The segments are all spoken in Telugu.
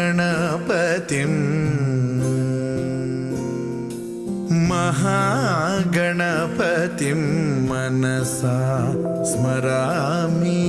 महागणपतिम् महागणपतिं मनसा स्मरामि।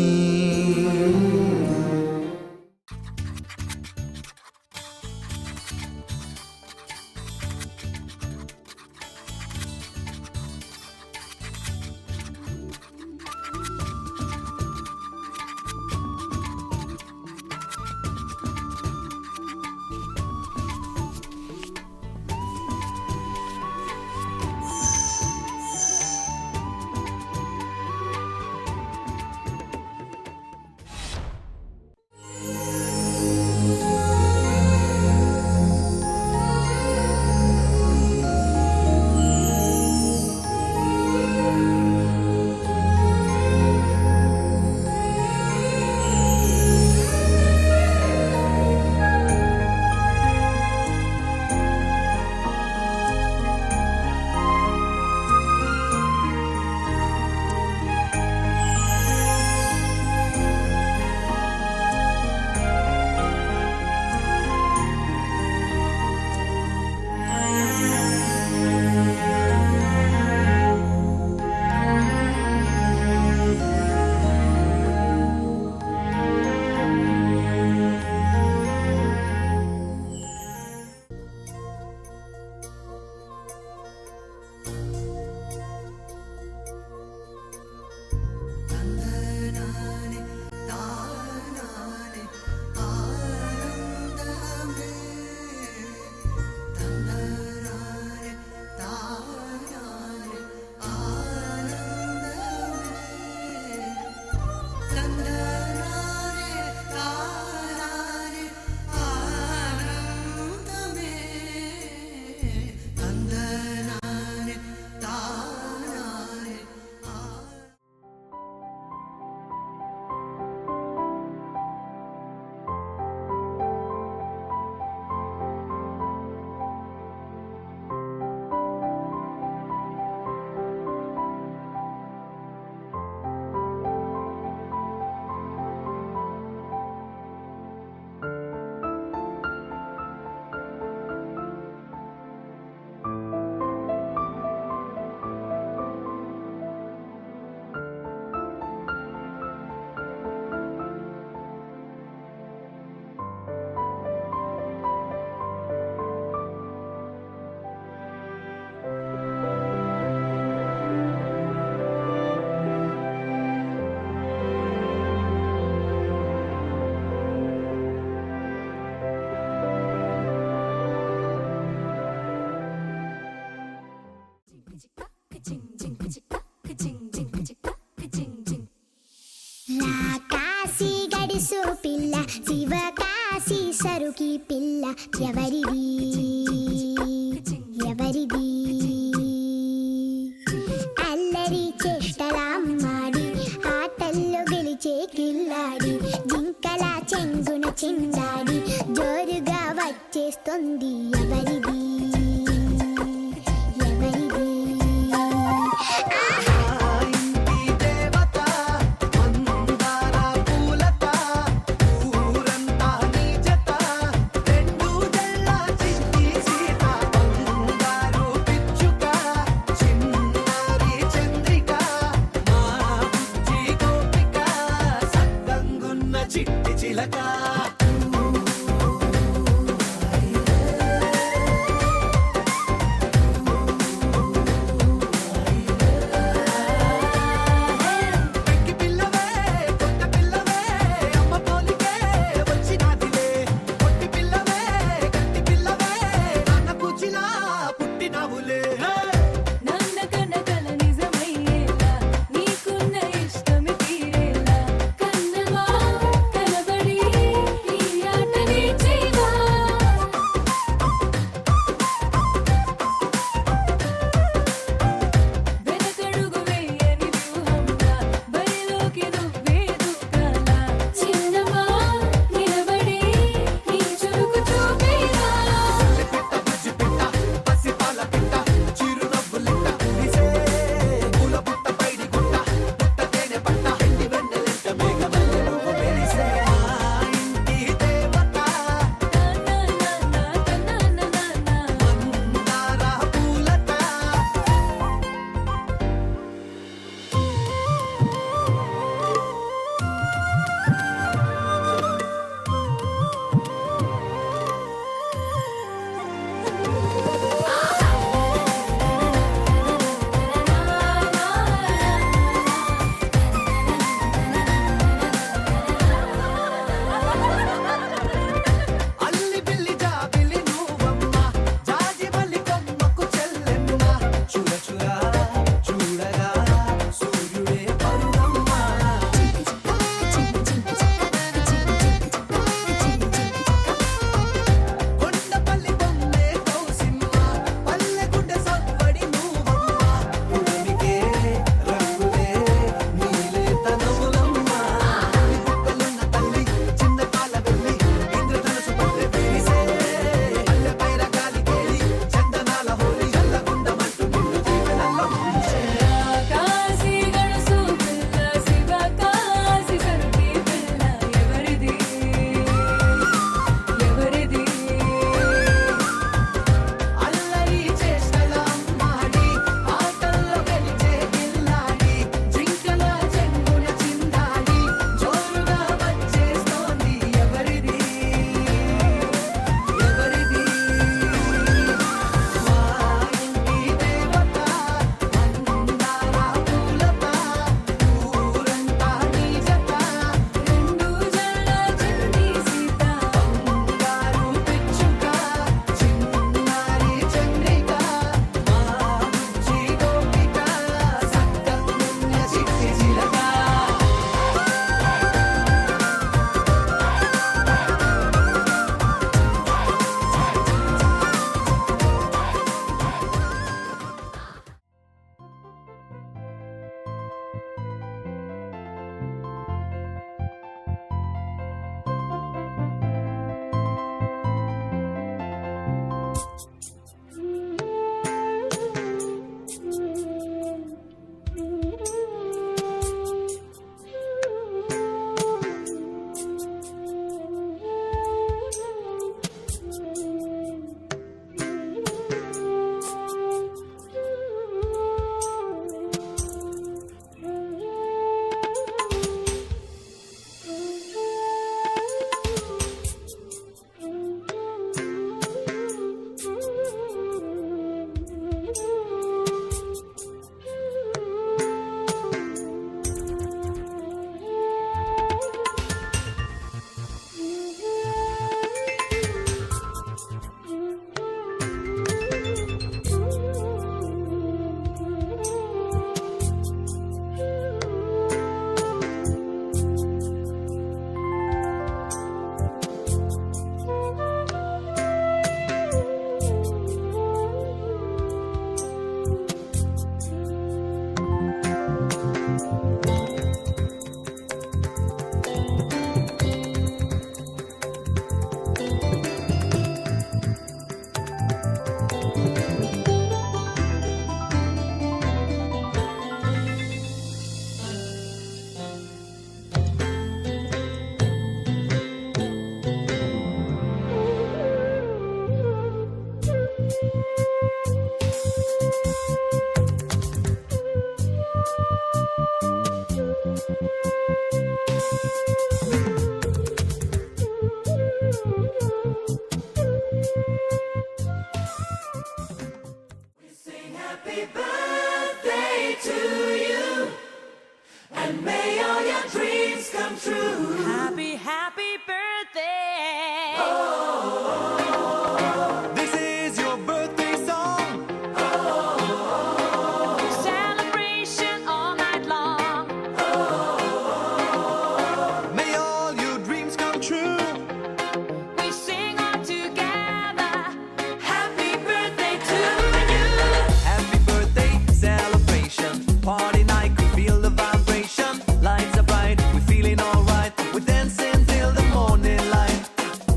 కాశీ గడిసు పిల్ల శివకాశీ సరుకి పిల్ల ఎవరిది ఎవరిది అల్లరి చేష్టలామ్మాడి ఆటల్లో గెలిచే కిల్లాడి జింకల చెంగున చిందాడి జోరుగా వచ్చేస్తుంది ఎవరిది ఎవరిది పూలంతా నీ జత రెండు జల్ల Happy, happy birthday. This is your birthday song. Celebration all night long. May all your dreams come true. We sing all together. Happy birthday to you. Happy birthday celebration, party night, we feel the vibration. Lights are bright, we're feeling alright. We're dancing till the morning light.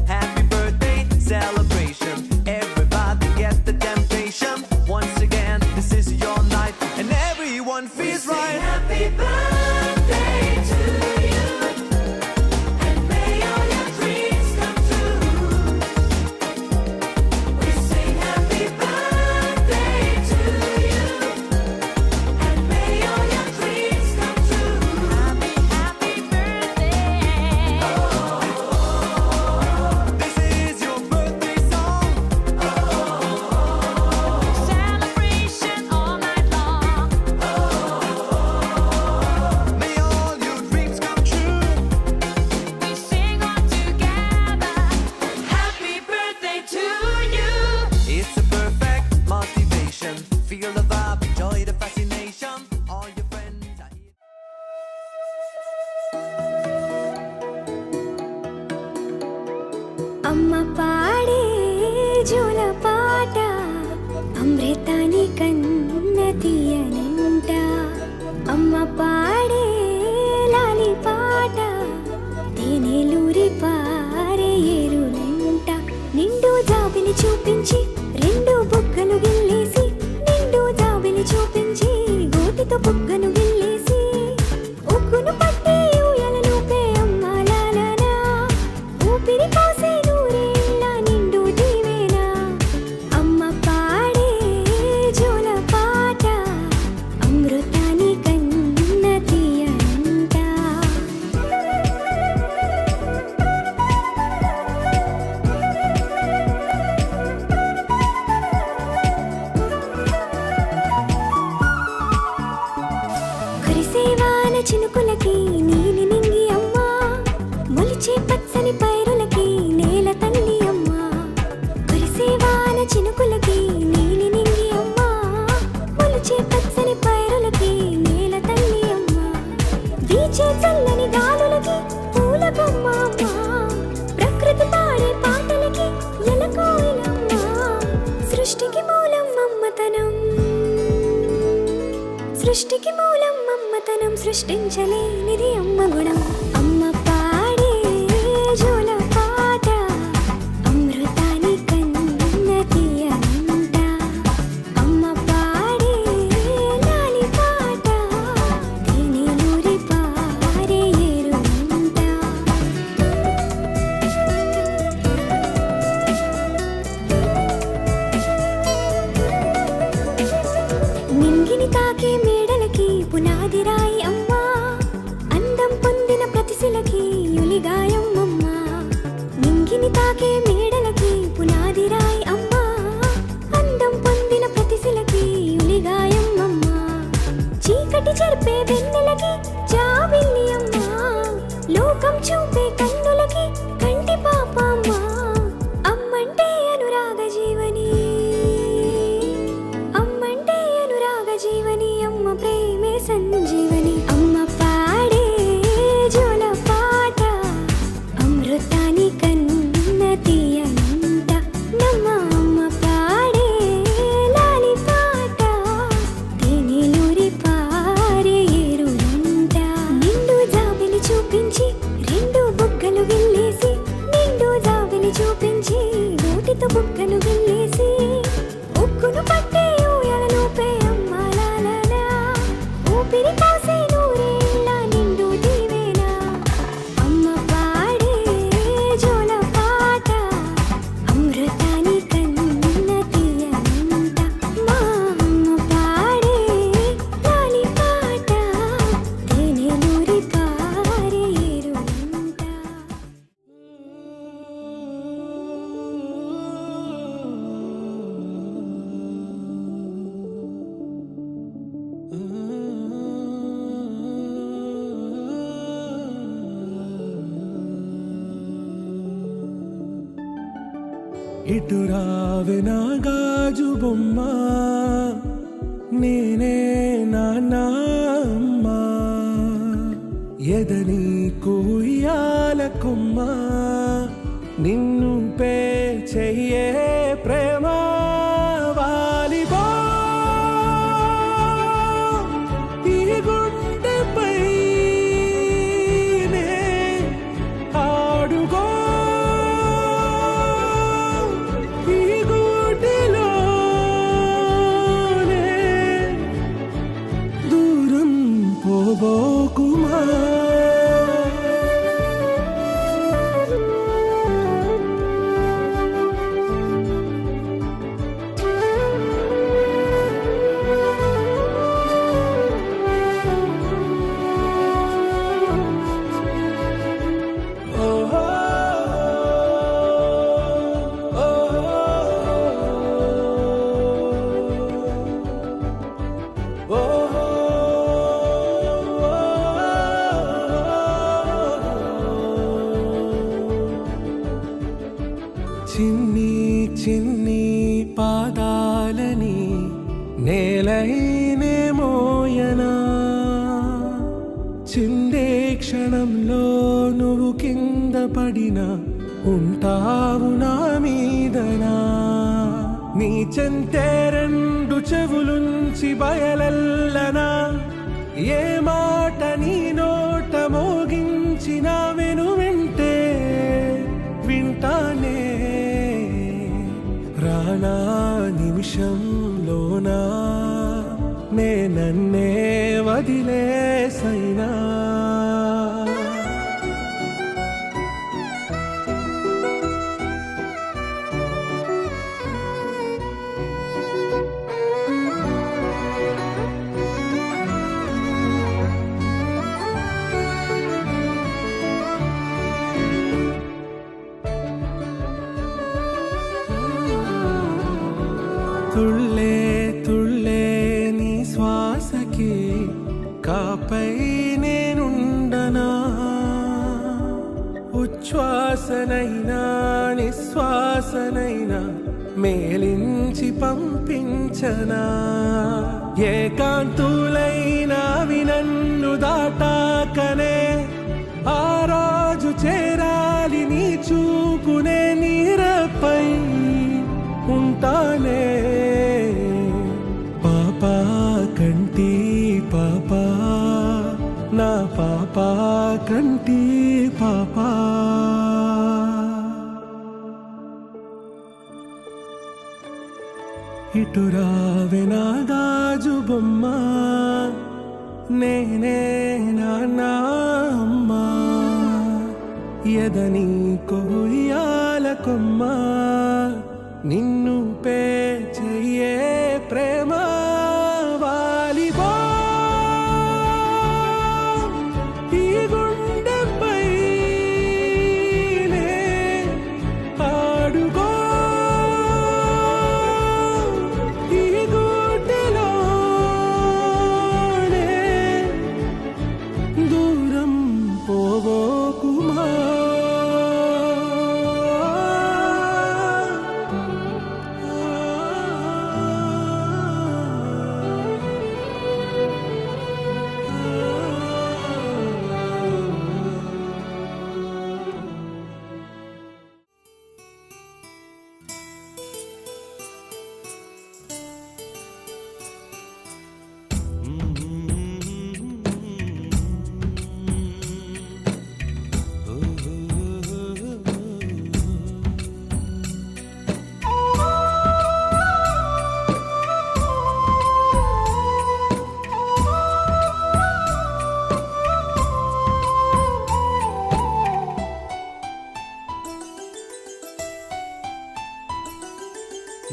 Happy birthday celebration, everybody get the temptation. Once again, this is your night, and everyone feels right. Happy birthday to you. And may all your dreams come true. We sing happy birthday to you. And may all your dreams come true. Happy, happy birthday. This is your birthday song. Celebration all night long. May all your dreams come true. We sing all together. Happy birthday to you. It's a perfect motivation. Feel the vibe, enjoy the fascination. All your friends are here. అమ్మ పాడే జోల పాట అమృతాని కన్న తీయనంట అమ్మ పాడే లాలి పాట తేనెలూరి పారే ఏరులంట నిండు జాబిలి చూపించి రెండు బుగ్గలు గిల్లేసి నిండు జాబిలి చూపించి గోటితో బుగ్గను గిల్లేసి ఉక్కును పట్టి ఊయలలోపే అమ్మ లాలనా ఊపిరి పోసే నూరేళ్ళ నిండు దీవెనా అమ్మ పాడే జోల పాట అమృతాని కన్న తీయంట కురిసేవాన చినుకులకి నీలి నింగి అమ్మా మొలిచే పచ్చని పైరులకి నేల తల్లి అమ్మా కురిసేవాన చినుకులకి నీలి నింగి అమ్మా మొలిచే పచ్చని పైరులకి నేల తల్లి అమ్మా వీచే చల్లని గాలులకి పూల బొమ్మ అమ్మా ప్రకృతి పాడే పాటలకి ఎలకోయిలమ్మా సృష్టికి మూలం అమ్మతనం సృష్టికి మూలం అమ్మతనం సృష్టించలేనిది అమ్మ గుణం అమ్మ పాడే జోల పాట అమృతాని కన్న తీయనంట అమ్మ పాడే లాలి పాట తేనెలూరి పారే ఏరులంట నింగిని తాకే మేడలకి పునాది రాయి అమ్మా అందం పొందిన ప్రతి శిల ఇటు రావే నా గాజు బొమ్మ నేనే నాన్న అమ్మా ఎదని కూయాల కొమ్మ నిన్ను పే చెయ్యే ప్రేమ వాలిబా ఈ గుండెపై నే ఆడుగో ఈ గూటిలోనే దూరం పోబోకుమా చిన్ని చిన్ని పాదాలని నేలైనే మోయనా చిందే క్షణంలో నువ్వు కింద పడినా ఉంటావు నా మీదనా నీ చెంతే రెండు చెవులుంచి బయలెల్లనా ఏ మాట నీ నోట మోగించిన వెను వింటే వింటానే రానా నిమిషంలోనా నే నన్నే వదిలేసైనా తుళ్ళే తుళ్ళే నీ శ్వాసకి కాపై నేనుండనా ఉచ్ఛ్వాసనైనా నిశ్వాసనైనా మేలించి పంపించనా ఏకాంతులైనవి నన్ను దాటాకనే ఆ రోజు చేరాలి నీ చూపునే నీరపై ఉంటానే పాపా కంటి పాపా నా పాపా కంటి పాపా ఇటు రావే నా గాజు బొమ్మ నేనే నాన్న అమ్మా ఎదని కొయ్యాల కొమ్మ నిన్ను పే చెయ్యే ప్రేమ వాలిబా ఈ గుండెపై నే ఆడుగో ఈ గూటిలోనే దూరం పోబోకుమా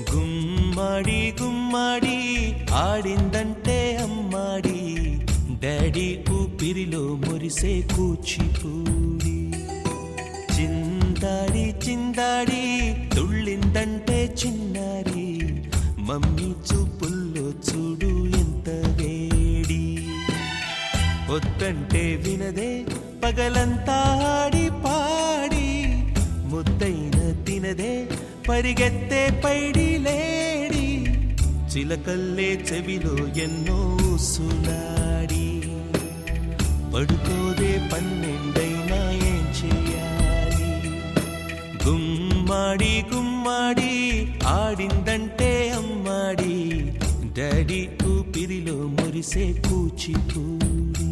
గుమ్మడి గుమ్మడి ఆడిందంటే అమ్మాడి డాడీ ఊపిరిలో మురిసే కూచిపూడి చిందాడి చిందాడి తుళ్ళిందంటే చిన్నారి మమ్మీ చూపుల్లో చూడు ఎంత వేడి వద్దంటే వినదే పగలంతా ఆడి పాడి ముద్దైన తినదే పరిగెత్తే పైడి లేడి చిలకల్లే చెవిలో ఎన్నో సులాడి పడుకోదే పన్నెండైనా ఏం చేయాలి గుమ్మాడి గుమ్మాడి ఆడిందంటే అమ్మాడి డాడీ ఊపిరిలో మురిసే కూచిపూడి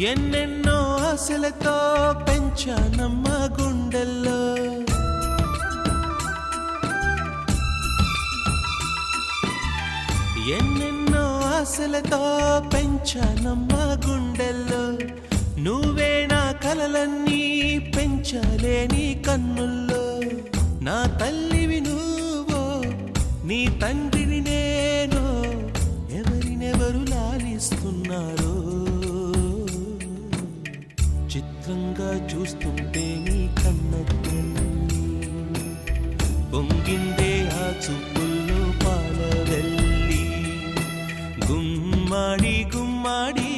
ఎన్నెన్నో ఆశలతో పెంచానమ్మ గుండెల్లో ఎన్నెన్నో ఆశలతో పెంచానమ్మ గుండెల్లో నువ్వే నా కలలన్నీ పెంచాలే నీ కన్నుల్లో నా తల్లివి నువ్వో నీ తండ్రిని నేను ఎవరినెవరు లాలిస్తున్నారో చిత్రంగా చూస్తుంటే నీ కన్న తల్లి పొంగిందే ఆ చూపుల్లో పాలవెల్లి గుమ్మాడి గుమ్మాడి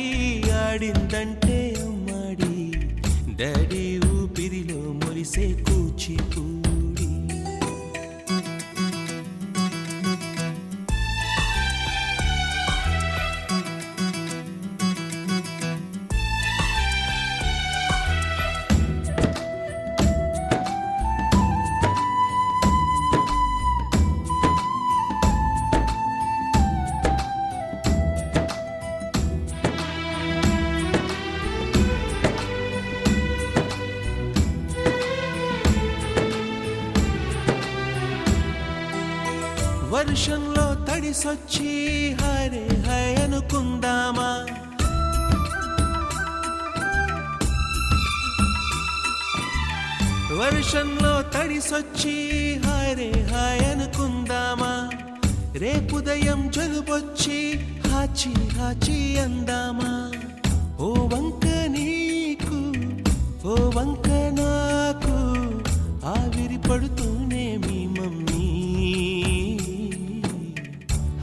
ఆడిందంటే అమ్మాడి డాడీ ఊపిరిలో మురిసే కూచిపూడి వర్షంలో తడిసొచ్చి హరే హై అనుకుందామా వర్షంలో తడిసొచ్చి హరే హాయ్ అనుకుందామా రేపుదయం జలుబొచ్చి హాచి హాచి అందామా ఓ వంక నీకు ఓ వంక నాకు ఆవిరి పడుతూనే మీ మమ్మీ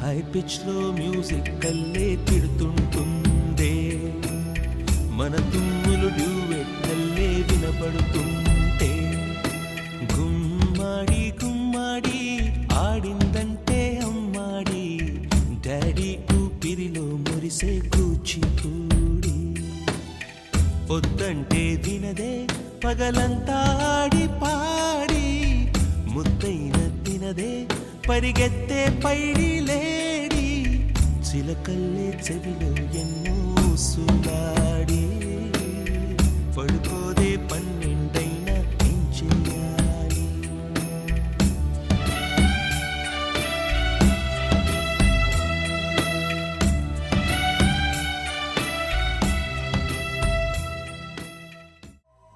హై పిచ్ లో మ్యూజిక్ కల్లే తిడుతుంటుందే మన తుమ్ములు డ్యూయెట్ కల్లే వినపడుతుంటే గుమ్మాడి గుమ్మాడి ఆడిందంటే అమ్మాడి డాడీ ఊపిరిలో మురిసే కూచిపూడి పొద్దంటే వినదే పగలంతా ఆడి పాడి ముద్దైన తినదే పరిగెత్తే పైడి లేడి చిలకల్లే చెవిలో ఎన్నో సులాడి పడుకోదే పన్నెండైనా ఏం చెయ్యాలి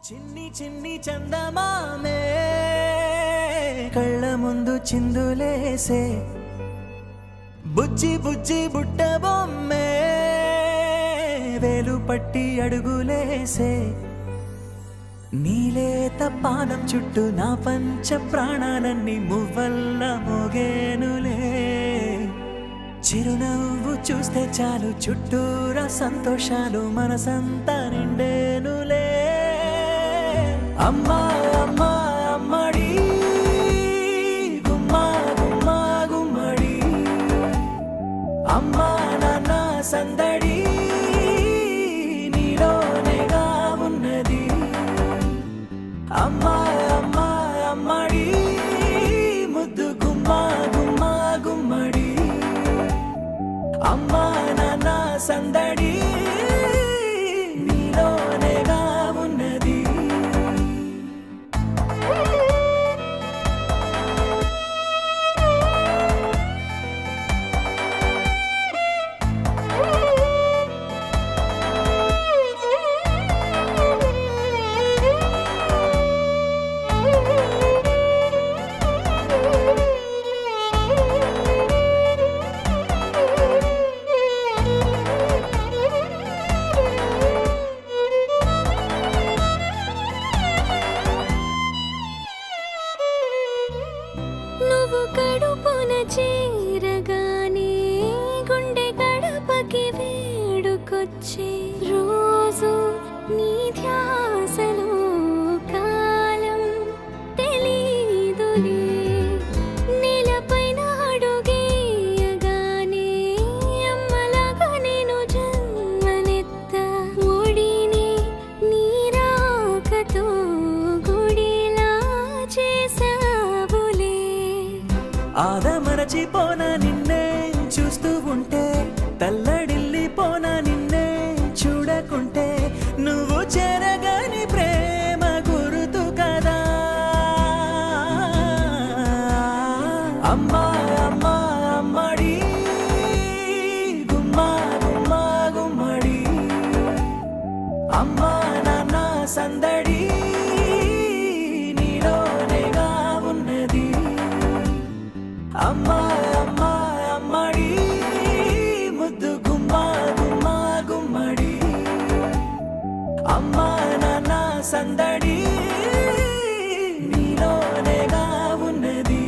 చిన్ని చిన్ని చందమామే కళ్ళ ముందు చిందులేసే బుజ్జి బుజ్జి బుట్ట బొమ్మే వేలు పట్టి అడుగులేసే నీలేత పానం చుట్టూ నా పంచ ప్రాణాలన్నీ మువ్వల్ల మోగేనులే చిరునవ్వు చూస్తే చాలు చుట్టూరా సంతోషాలు మనసంతా నిండేనులే అమ్మా అమ్మా అమ్మడి గుమ్మా గుమ్మా గుమ్మడి అమ్మా నాన్న సందడి నీలోనేగా ఉన్నది అమ్మా అమ్మా అమ్మడి ముద్దు గుమ్మా గుమ్మా గుమ్మడి అమ్మా నాన్న సందడి నీలోనేగా ఉన్నది పిలిచే రోజు నీ ధ్యాసలో కాలం తెలీదులే నేలపైన అడుగేయగానే అమ్మలాగా నేను జన్మనెత్త ఒడిని నీ రాకతో గుడిలా చేసావులే ఆదమరచిపోనా నిన్నే చూస్తూ ఉంటే తల్లడిల్లిపోనా నిన్నే చూడకుంటే నువ్వు చెరగని ప్రేమ గురుతు కదా అమ్మా అమ్మా అమ్మడి గుమ్మా గుమ్మా గుమ్మడి అమ్మా నాన్న సందడి నీలోనేగా ఉన్నది అమ్మా అమ్మా అమ్మడి ముద్దు గుమ్మా గుమ్మా గుమ్మడి అమ్మా నాన్న సందడి నీలోనేగా ఉన్నది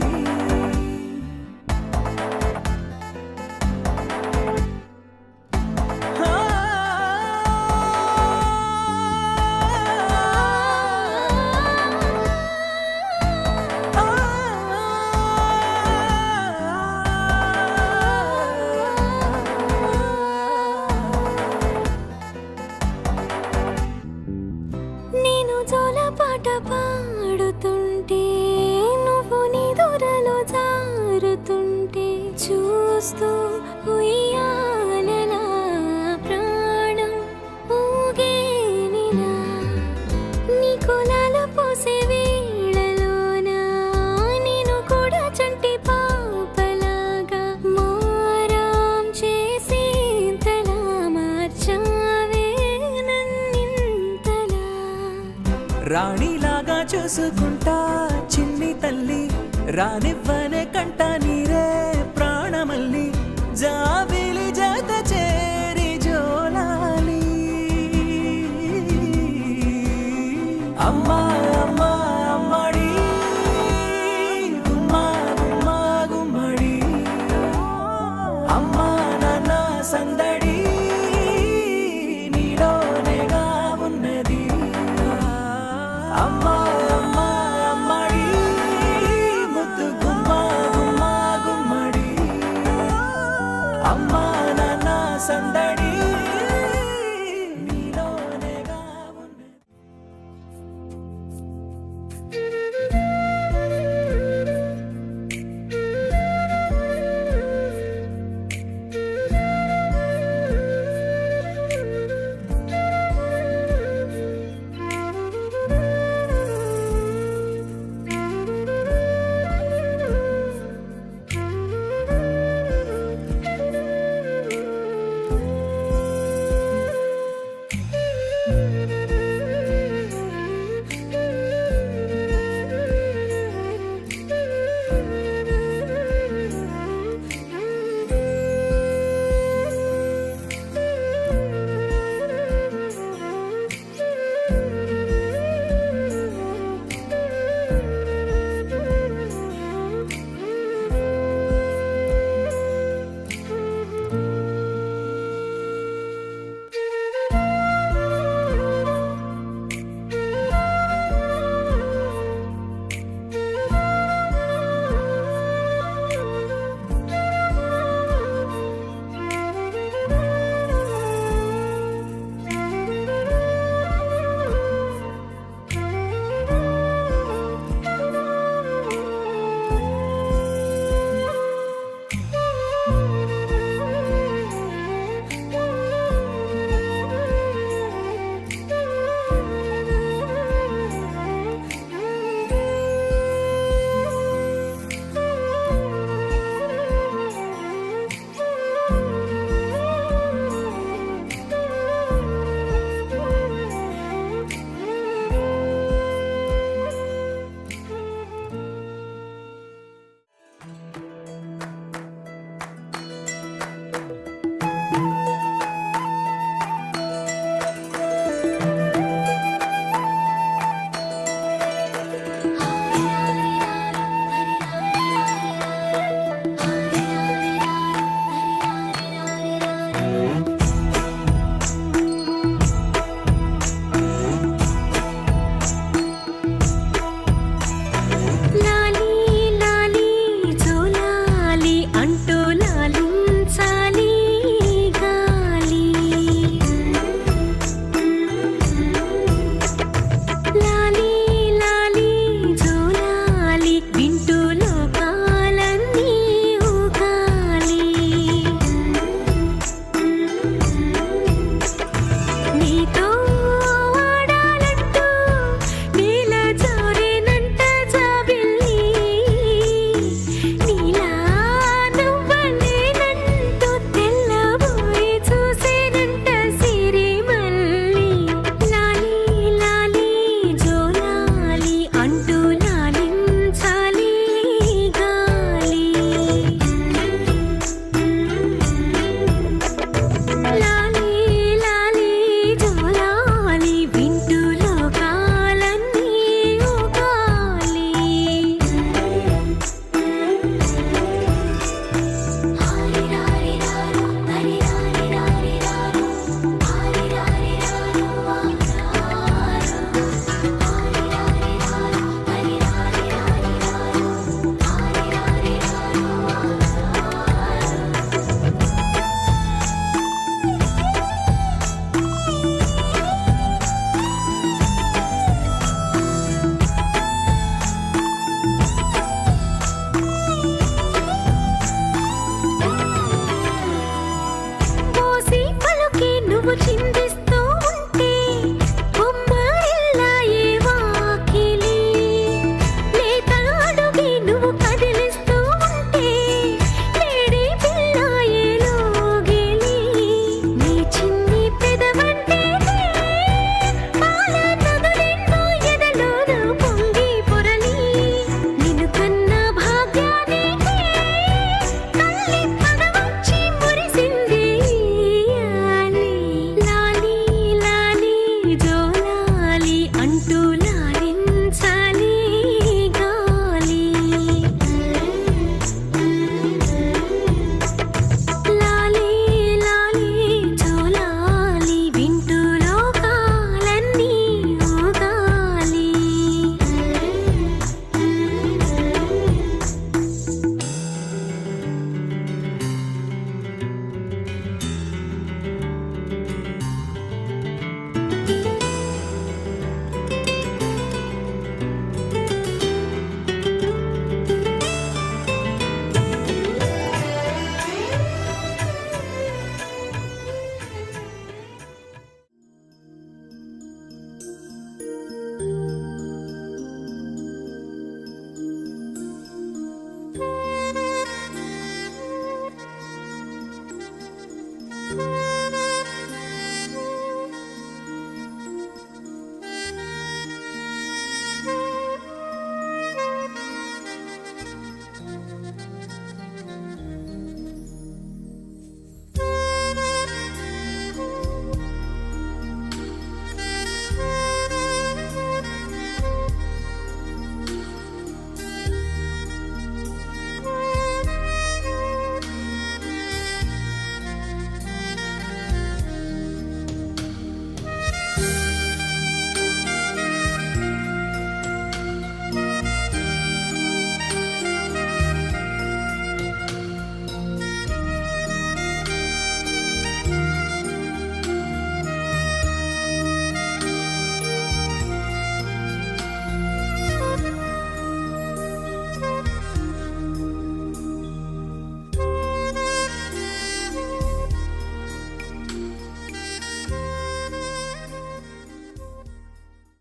నేను జోలపాట పాడుతుంటే నువ్వు నీ దూరలో జారుతుంటే చూస్తూ ఉయ్యాలలా ప్రాణం ఊగేనిలా నీ కులాల పోసే వేళలోనా నేను కూడా చంటి పాపలాగా మారాం చేసేంతలా మార్చావే నన్నింతలా రాణిలాగా చూసుకుంటా చిన్ని తల్లి రానివ్వనే కంట నీరు